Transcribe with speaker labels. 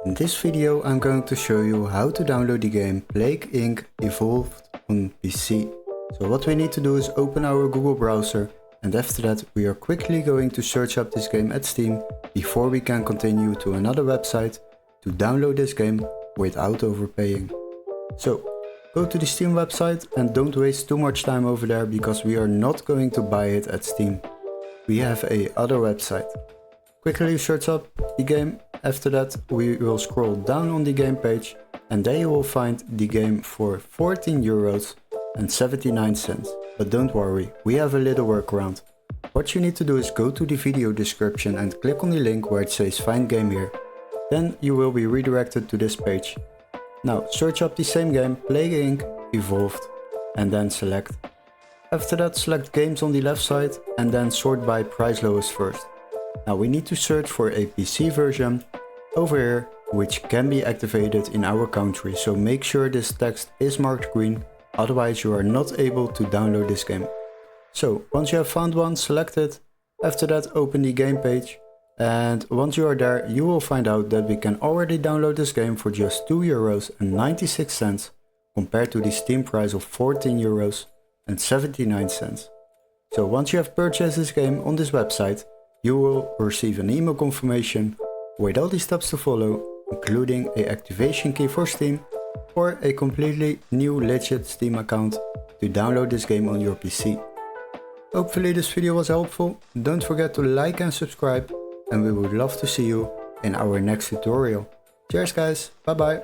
Speaker 1: In this video I'm going to show you how to download the game Plague Inc. Evolved on PC. So what we need to do is open our Google browser, and after that we are quickly going to search up this game at Steam before we can continue to another website to download this game without overpaying. So go to the Steam website and don't waste too much time over there because we are not going to buy it at Steam. We have a other website. Quickly search up the game. After that we will scroll down on the game page and there you will find the game for €14.79. But don't worry, we have a little workaround. What you need to do is go to the video description and click on the link where it says find game here. Then you will be redirected to this page. Now search up the same game, Plague Inc. Evolved, and then select. After that select games on the left side and then sort by price lowest first. Now we need to search for a PC version over here which can be activated in our country, so make sure this text is marked green, otherwise you are not able to download this game. So once you have found one, select it. After that open the game page, and once you are there you will find out that we can already download this game for just €2.96 compared to the Steam price of €14.79. So once you have purchased this game on this website, you will receive an email confirmation with all the steps to follow, including a activation key for Steam or a completely new legit Steam account to download this game on your PC. Hopefully this video was helpful. Don't forget to like and subscribe, and we would love to see you in our next tutorial. Cheers guys, bye bye.